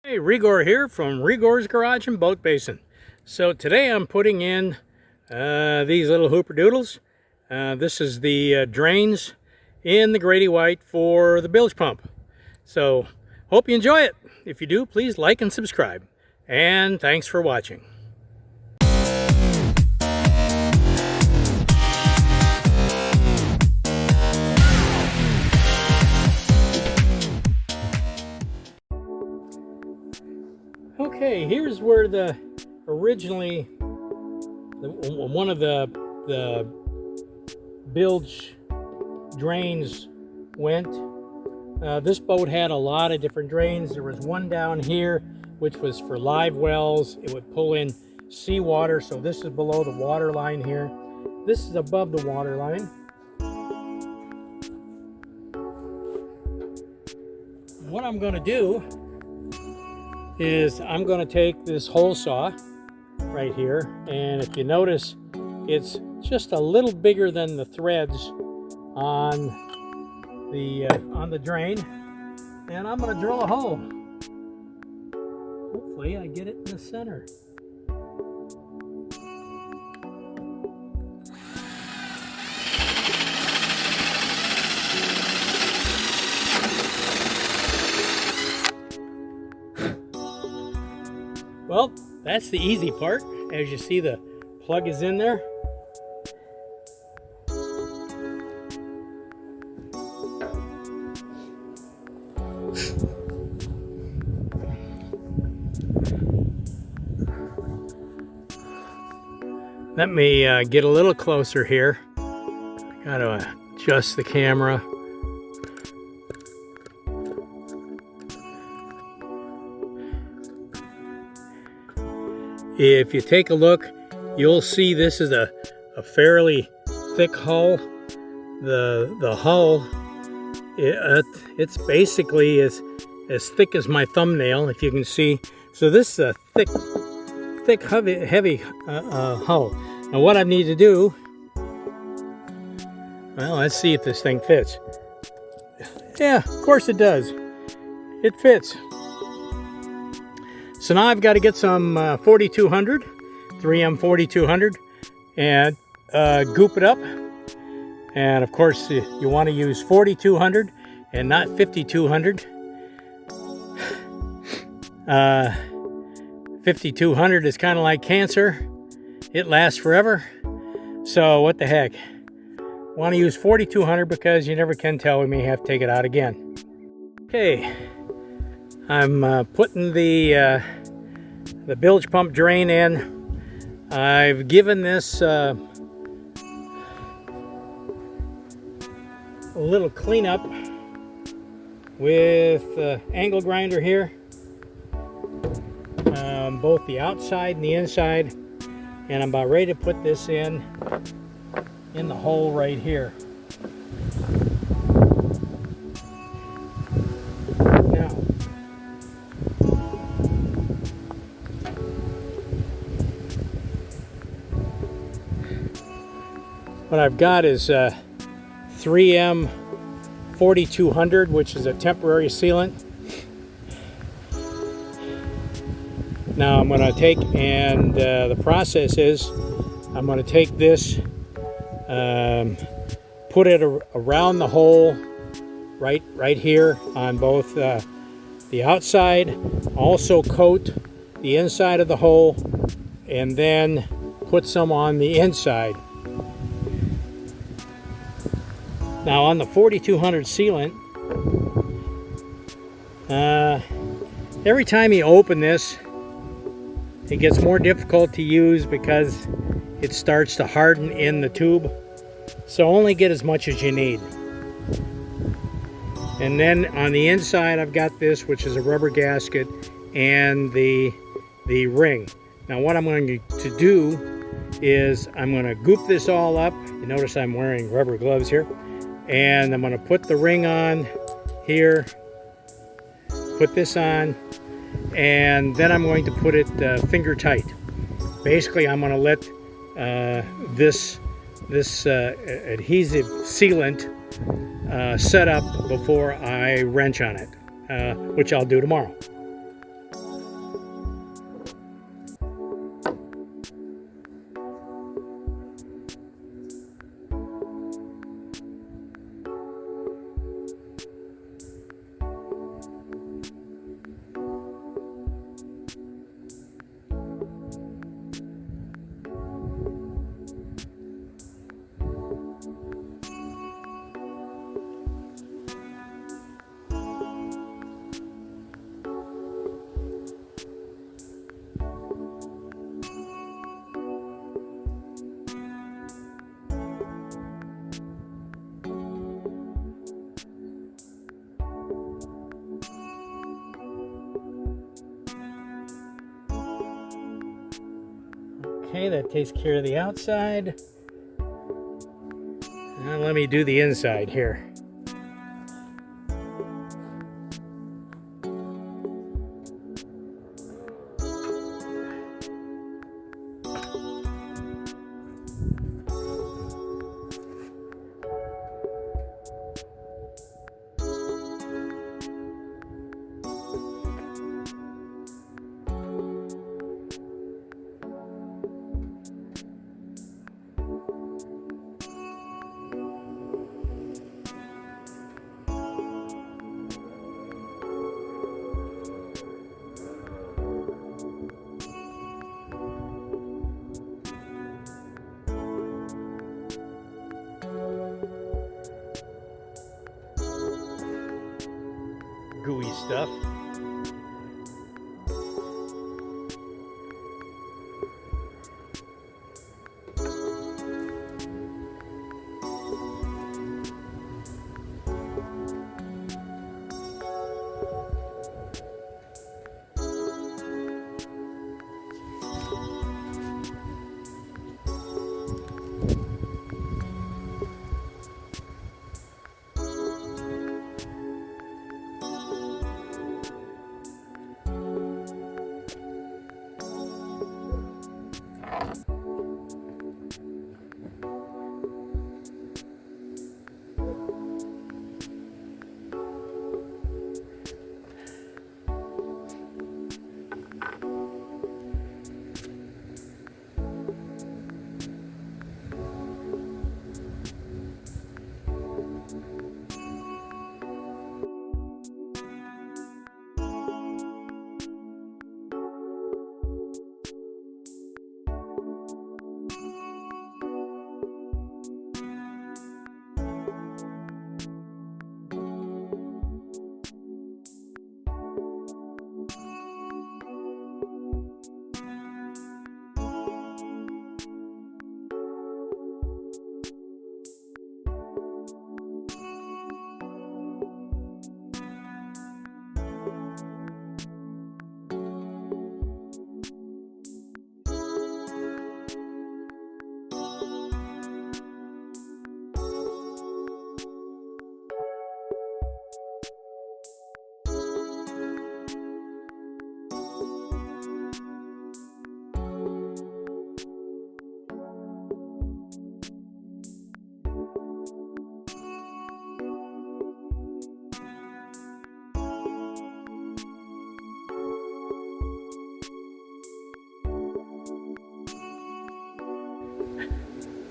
Hey, Rigor here from Rigor's Garage and Boat Basin. So today I'm putting in these little hooper doodles. This is the drains in the Grady White for the bilge pump. So hope you enjoy it. If you do, please like and subscribe. And thanks for watching. Okay, here's where the originally one of the bilge drains went. This boat had a lot of different drains. There was one down here which was for live wells. It would pull in seawater, so this is below the water line here. This is above the water line. What I'm going to do is I'm going to take this hole saw right here, and if you notice, it's just a little bigger than the threads on the drain, and I'm going to drill a hole. Hopefully I get it in the center. Well, that's the easy part. As you see, the plug is in there. Let me get a little closer here. I gotta adjust the camera. If you take a look, you'll see this is a fairly thick hull. The hull, it's basically as thick as my thumbnail, if you can see. So this is a thick, heavy hull. Now what I need to do, well, let's see if this thing fits. Yeah, of course it does. It fits. So now I've got to get some 4200, 3M 4200, and goop it up. And of course, you want to use 4200 and not 5200. 5200 is kind of like cancer. It lasts forever. So what the heck? Want to use 4200 because you never can tell. We may have to take it out again. Okay. I'm putting the bilge pump drain in. I've given this a little cleanup with angle grinder here, both the outside and the inside, and I'm about ready to put this in the hole right here. What I've got is 3M 4200, which is a temporary sealant. Now I'm going to take, and the process is, I'm going to take this, put it around the hole, right here on both the outside, also coat the inside of the hole, and then put some on the inside. Now on the 4200 sealant, every time you open this, it gets more difficult to use because it starts to harden in the tube. So only get as much as you need. And then on the inside, I've got this, which is a rubber gasket, and the ring. Now what I'm going to do is I'm going to goop this all up. You notice I'm wearing rubber gloves here. And I'm going to put the ring on here, put this on, and then I'm going to put it finger tight. Basically, I'm going to let this adhesive sealant set up before I wrench on it, which I'll do tomorrow. Okay, that takes care of the outside. Now let me do the inside here. Gooey stuff.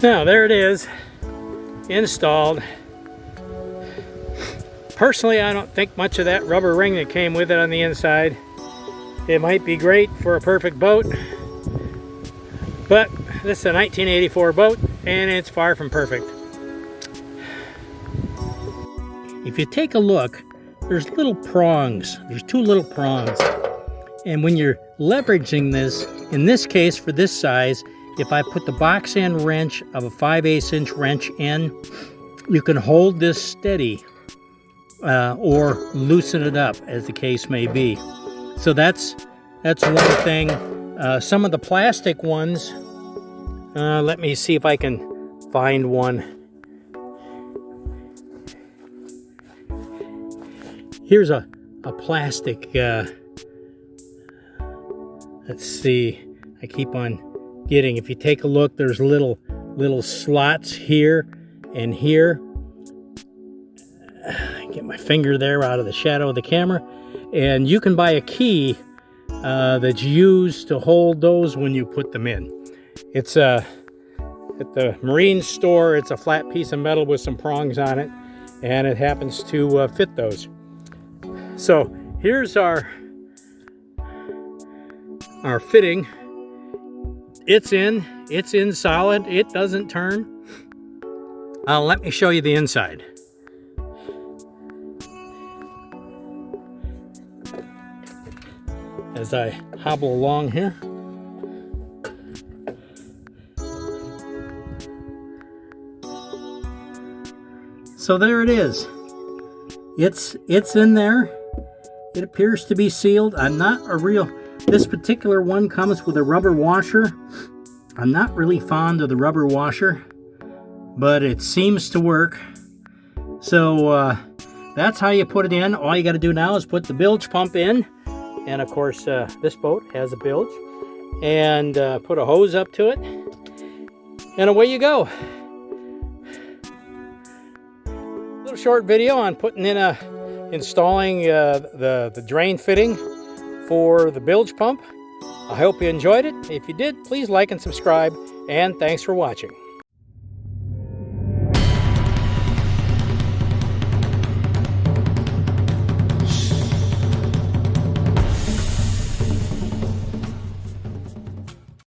Now there it is, installed. Personally, I don't think much of that rubber ring that came with it on the inside. It might be great for a perfect boat, but this is a 1984 boat and it's far from perfect. If you take a look, there's little prongs. There's two little prongs. And when you're leveraging this, in this case for this size, if I put the box end wrench of a 5/8 inch wrench in, you can hold this steady or loosen it up, as the case may be. So that's one thing. Some of the plastic ones, let me see if I can find one. Here's a plastic, let's see, I keep on getting, if you take a look, there's little slots here and here. Get my finger there out of the shadow of the camera. And you can buy a key that's used to hold those when you put them in. It's at the marine store, it's a flat piece of metal with some prongs on it, and it happens to fit those. So here's our fitting. It's in solid, it doesn't turn. Let me show you the inside. As I hobble along here. So there it is. It's in there. It appears to be sealed. This particular one comes with a rubber washer. I'm not really fond of the rubber washer, but it seems to work. So that's how you put it in. All you got to do now is put the bilge pump in. And of course, this boat has a bilge. And put a hose up to it. And away you go. A little short video on putting in installing the drain fitting for the bilge pump. I hope you enjoyed it. If you did, please like and subscribe. And thanks for watching.